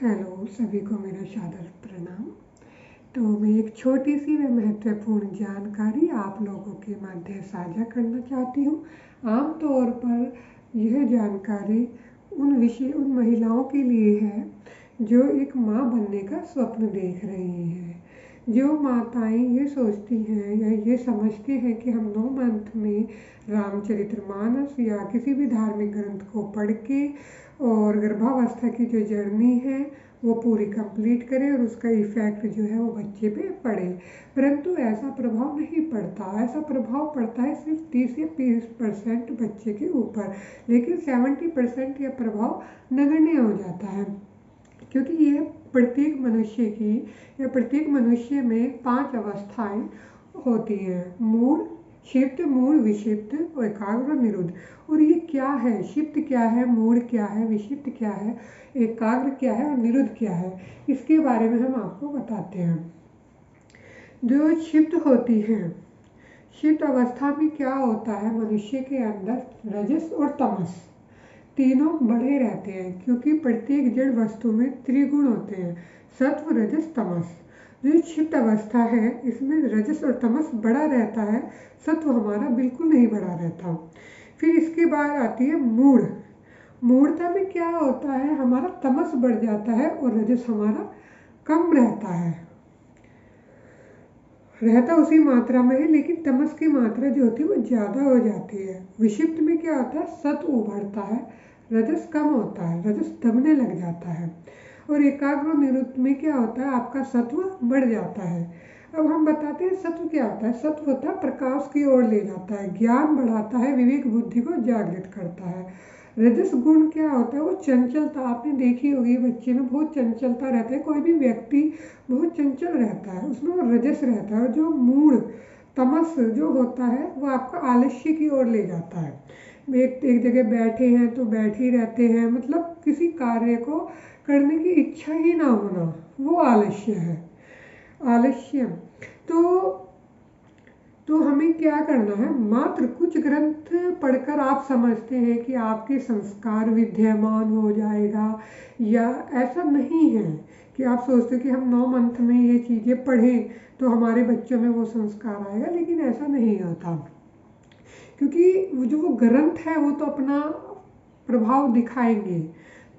Hello, सभी को मेरा सादर प्रणाम। तो मैं एक छोटी सी व महत्वपूर्ण जानकारी आप लोगों के मध्य साझा करना चाहती हूँ। आम तौर पर यह जानकारी उन महिलाओं के लिए है जो एक माँ बनने का स्वप्न देख रही हैं। जो माताएं ये सोचती हैं या ये समझती हैं कि हम 9 मंथ में रामचरितमानस या किसी भी धार्मिक ग्रंथ को पढ़ के और गर्भावस्था की जो जर्नी है वो पूरी कंप्लीट करें और उसका इफ़ेक्ट जो है वो बच्चे पे पड़े, परंतु ऐसा प्रभाव नहीं पड़ता। ऐसा प्रभाव पड़ता है सिर्फ 30 या 20% बच्चे के ऊपर, लेकिन 70% यह प्रभाव नगण्य हो जाता है, क्योंकि ये प्रत्येक मनुष्य में 5 अवस्थाएं होती हैं: मूढ़, क्षिप्त, मूढ़, विक्षिप्त और एकाग्र, निरुद्ध। और ये क्या है, क्षिप्त क्या है, मूढ़ क्या है, विक्षिप्त क्या है, एकाग्र क्या है और निरुद्ध क्या है, इसके बारे में हम आपको बताते हैं। जो क्षिप्त होती है, क्षिप्त अवस्था में क्या होता है, मनुष्य के अंदर रजस और तमस तीनों बढ़े रहते हैं, क्योंकि प्रत्येक जड़ वस्तु में त्रिगुण होते हैं: सत्व, रजस, तमस। जो क्षिप्त अवस्था है इसमें रजस और तमस बढ़ा रहता है, सत्व हमारा बिल्कुल नहीं बढ़ा रहता। फिर इसके बाद आती है मूढ़। मूढ़ता में क्या होता है, हमारा तमस बढ़ जाता है और रजस हमारा कम रहता उसी मात्रा में है, लेकिन तमस की मात्रा जो होती है वो ज़्यादा हो जाती है। विक्षिप्त में क्या होता है, सत्व उभरता है, रजस कम होता है, रजस दबने लग जाता है। और एकाग्र निरुद्ध में क्या होता है, आपका सत्व बढ़ जाता है। अब हम बताते हैं सत्व क्या होता है। सत्व होता है प्रकाश की ओर ले जाता है, ज्ञान बढ़ाता है, विवेक बुद्धि को जागृत करता है। रजस गुण क्या होता है, वो चंचलता, आपने देखी होगी बच्चे में बहुत चंचलता रहता है, कोई भी व्यक्ति बहुत चंचल रहता है, उसमें वो रजस रहता है। और जो मूढ़ तमस जो होता है वो आपका आलस्य की ओर ले जाता है। एक जगह बैठे हैं तो बैठे ही रहते हैं, मतलब किसी कार्य को करने की इच्छा ही ना होना, वो आलस्य है, आलस्य। तो हमें क्या करना है, मात्र कुछ ग्रंथ पढ़कर आप समझते हैं कि आपके संस्कार विद्यमान हो जाएगा, या ऐसा नहीं है कि आप सोचते कि हम 9 मंथ में ये चीज़ें पढ़ें तो हमारे बच्चों में वो संस्कार आएगा, लेकिन ऐसा नहीं होता। क्योंकि जो वो ग्रंथ है वो तो अपना प्रभाव दिखाएंगे,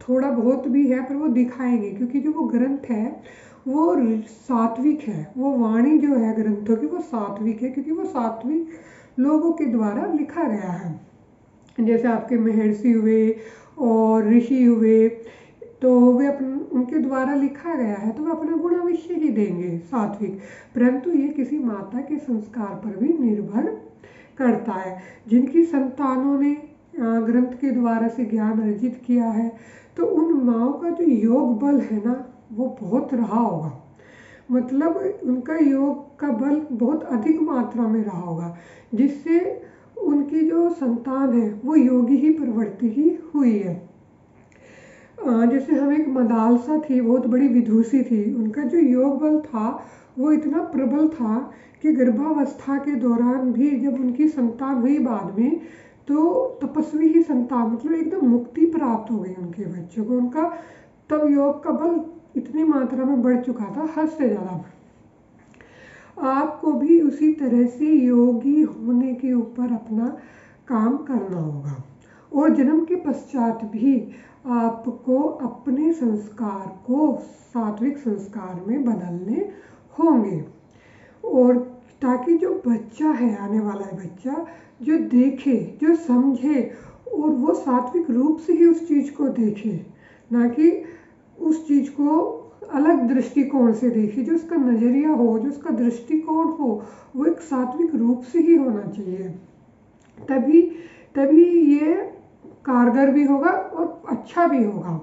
थोड़ा बहुत भी है पर वो दिखाएंगे, क्योंकि जो वो ग्रंथ है वो सात्विक है, वो वाणी जो है ग्रंथों की वो सात्विक है, क्योंकि वो सात्विक लोगों के द्वारा लिखा गया है। जैसे आपके महर्षि हुए और ऋषि हुए, तो वे उनके द्वारा लिखा गया है, तो वे अपना गुण अवश्य ही देंगे सात्विक। परंतु ये किसी माता के संस्कार पर भी निर्भर करता है। जिनकी संतानों ने ग्रंथ के द्वारा से ज्ञान अर्जित किया है, तो उन माँओं का जो योग बल है ना वो बहुत रहा होगा, मतलब उनका योग का बल बहुत अधिक मात्रा में रहा होगा, जिससे उनकी जो संतान है वो योगी ही प्रवृत्ति ही हुई है। जैसे हम एक मदालसा थी, बहुत बड़ी विदुषी थी, उनका जो योग बल था वो इतना प्रबल था कि गर्भावस्था के दौरान भी जब उनकी संतान हुई बाद में, तो तपस्वी ही संतान, मतलब एकदम मुक्ति प्राप्त हो गई उनके बच्चों को। उनका तब योग का बल इतनी मात्रा में बढ़ चुका था, हद से ज़्यादा। आपको भी उसी तरह से योगी होने के ऊपर अपना काम करना होगा, और जन्म के पश्चात भी आपको अपने संस्कार को सात्विक संस्कार में बदलने होंगे, और ताकि जो बच्चा है, आने वाला है बच्चा, जो देखे, जो समझे, और वो सात्विक रूप से ही उस चीज़ को देखे, ना कि उस चीज़ को अलग दृष्टिकोण से देखे। जो उसका नज़रिया हो, जो उसका दृष्टिकोण हो, वो एक सात्विक रूप से ही होना चाहिए, तभी ये कारगर भी होगा और अच्छा भी होगा।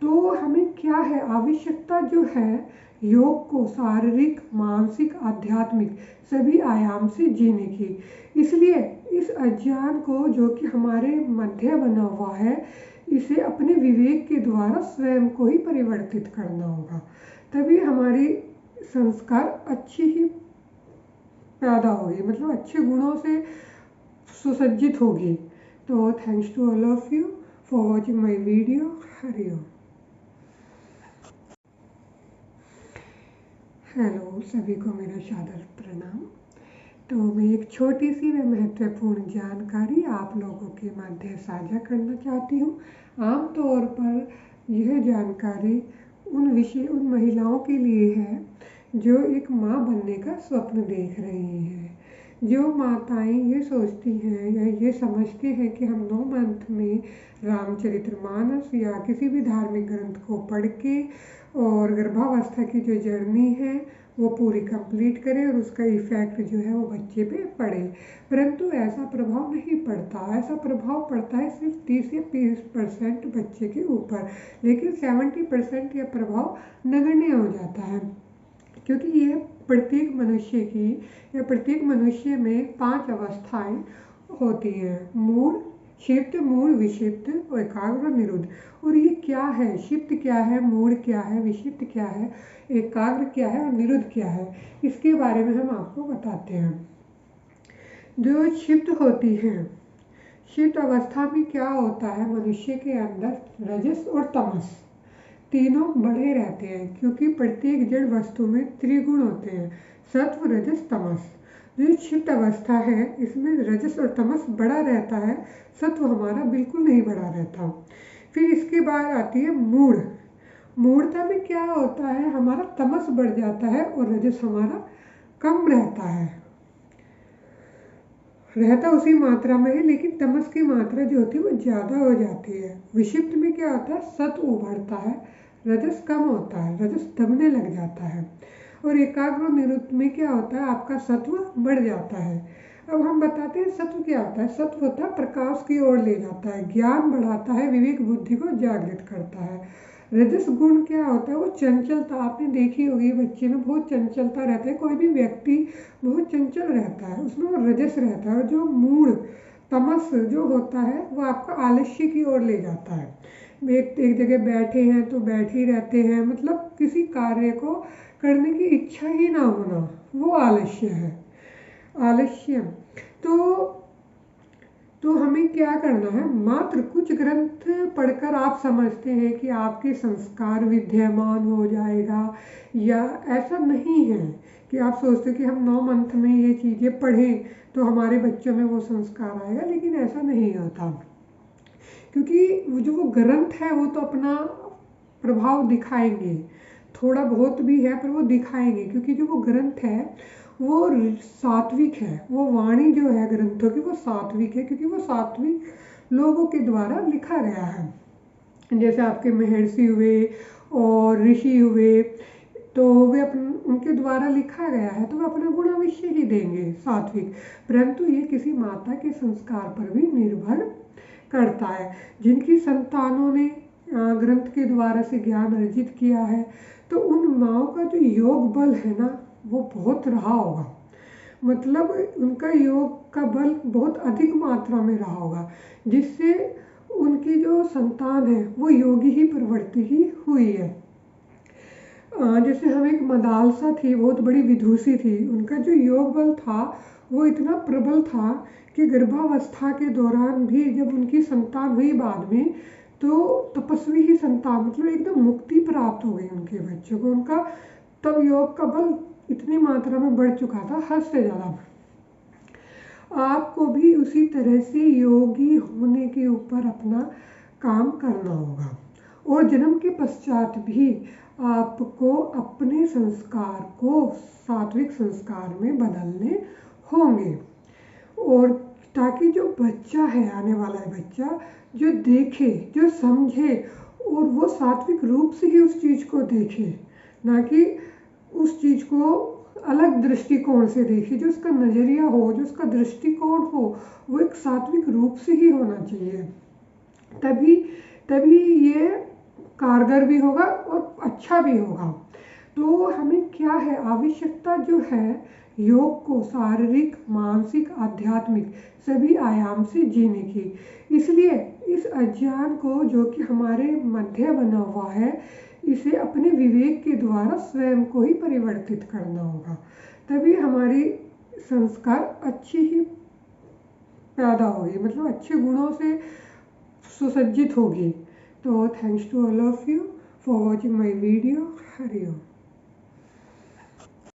तो हमें क्या है, आवश्यकता जो है योग को शारीरिक, मानसिक, आध्यात्मिक सभी आयाम से जीने की। इसलिए इस अज्ञान को जो कि हमारे मध्य बना हुआ है, इसे अपने विवेक के द्वारा स्वयं को ही परिवर्तित करना होगा, तभी हमारी संस्कार अच्छी ही पैदा होगी, मतलब अच्छे गुणों से सुसज्जित होगी। तो thanks to all of you for watching my video. Hari Om. Hello, सभी को मेरा सादर प्रणाम। तो मैं एक छोटी सी व महत्वपूर्ण जानकारी आप लोगों के मध्य साझा करना चाहती हूँ। आमतौर पर यह जानकारी उन महिलाओं के लिए है जो एक माँ बनने का स्वप्न देख रही हैं। जो माताएं ये सोचती हैं या ये समझते हैं कि हम 9 मंथ में रामचरितमानस या किसी भी धार्मिक ग्रंथ को पढ़ के और गर्भावस्था की जो जर्नी है वो पूरी कंप्लीट करें और उसका इफ़ेक्ट जो है वो बच्चे पे पड़े, परंतु ऐसा प्रभाव नहीं पड़ता। ऐसा प्रभाव पड़ता है सिर्फ 30 या 20% बच्चे के ऊपर, लेकिन 70% यह प्रभाव नगण्य हो जाता है, क्योंकि ये प्रत्येक मनुष्य में 5 अवस्थाएं होती हैं: मूढ़, क्षिप्त, मूढ़, विक्षिप्त, एकाग्र और निरुद्ध। और ये क्या है, क्षिप्त क्या है, मूढ़ क्या है, विक्षिप्त क्या है, एकाग्र क्या है और निरुद्ध क्या है, इसके बारे में हम आपको बताते हैं। जो क्षिप्त होती है, क्षिप्त अवस्था में क्या होता है, मनुष्य के अंदर रजस और तमस तीनों बढ़े रहते हैं, क्योंकि प्रत्येक जड़ वस्तु में त्रिगुण होते हैं: सत्व, रजस, तमस। जो क्षिप्त अवस्था है इसमें रजस और तमस बढ़ा रहता है, सत्व हमारा बिल्कुल नहीं बढ़ा रहता। फिर इसके बाद आती है मूढ़। मूढ़ता में क्या होता है, हमारा तमस बढ़ जाता है और रजस हमारा कम रहता उसी मात्रा में है, लेकिन तमस की मात्रा जो होती है वो ज़्यादा हो जाती है। विक्षिप्त में क्या होता है, सत्व उभरता है, रजस कम होता है, रजस दबने लग जाता है। और एकाग्र और निरुद्ध में क्या होता है, आपका सत्व बढ़ जाता है। अब हम बताते हैं सत्व क्या होता है। सत्व होता है प्रकाश की ओर ले जाता है, ज्ञान बढ़ाता है, विवेक बुद्धि को जागृत करता है। रजस गुण क्या होता है, वो चंचलता, आपने देखी होगी बच्चे में बहुत चंचलता रहता है, कोई भी व्यक्ति बहुत चंचल रहता है, उसमें वो रजस रहता है। और जो मूढ़ तमस जो होता है वो आपका आलस्य की ओर ले जाता है। एक जगह बैठे हैं तो बैठे ही रहते हैं, मतलब किसी कार्य को करने की इच्छा ही ना होना, वो आलस्य है, आलस्य। तो हमें क्या करना है, मात्र कुछ ग्रंथ पढ़कर आप समझते हैं कि आपके संस्कार विद्यमान हो जाएगा, या ऐसा नहीं है कि आप सोचते कि हम 9 मंथ में ये चीज़ें पढ़ें तो हमारे बच्चों में वो संस्कार आएगा, लेकिन ऐसा नहीं होता। क्योंकि जो वो ग्रंथ है वो तो अपना प्रभाव दिखाएंगे, थोड़ा बहुत भी है पर वो दिखाएंगे, क्योंकि जो वो ग्रंथ है वो सात्विक है, वो वाणी जो है ग्रंथों की वो सात्विक है, क्योंकि वो सात्विक लोगों के द्वारा लिखा गया है। जैसे आपके महर्षि हुए और ऋषि हुए, तो वे उनके द्वारा लिखा गया है, तो वे अपना गुण अवश्य ही देंगे सात्विक। परंतु ये किसी माता के संस्कार पर भी निर्भर करता है। जिनकी संतानों ने ग्रंथ के द्वारा से ज्ञान अर्जित किया है, तो उन माओं का जो योग बल है ना वो बहुत रहा होगा, मतलब उनका योग का बल बहुत अधिक मात्रा में रहा होगा, जिससे उनकी जो संतान है वो योगी ही प्रवृत्ति ही हुई है। जैसे हम एक मदालसा थी, बहुत बड़ी विदुषी थी, उनका जो योग बल था वो इतना प्रबल था कि गर्भावस्था के दौरान भी जब उनकी संतान हुई बाद में, तो तपस्वी ही संतान, मतलब एकदम मुक्ति प्राप्त हो गई उनके बच्चों को। उनका तब योग का बल इतनी मात्रा में बढ़ चुका था, हद से ज़्यादा। आपको भी उसी तरह से योगी होने के ऊपर अपना काम करना होगा, और जन्म के पश्चात भी आपको अपने संस्कार को सात्विक संस्कार में बदलने होंगे। और ताकि जो बच्चा है, आने वाला है बच्चा, जो देखे, जो समझे, और वो सात्विक रूप से ही उस चीज़ को देखे, ना कि उस चीज़ को अलग दृष्टिकोण से देखे। जो उसका नज़रिया हो, जो उसका दृष्टिकोण हो, वो एक सात्विक रूप से ही होना चाहिए। तभी ये कारगर भी होगा और अच्छा भी होगा। तो हमें क्या है, आवश्यकता जो है योग को शारीरिक, मानसिक, आध्यात्मिक सभी आयाम से जीने की। इसलिए इस अज्ञान को जो कि हमारे मध्य बना हुआ है, इसे अपने विवेक के द्वारा स्वयं को ही परिवर्तित करना होगा, तभी हमारी संस्कार अच्छी ही पैदा होगी, मतलब अच्छे गुणों से सुसज्जित होगी। तो thanks to all of you for watching my video. Hari Om.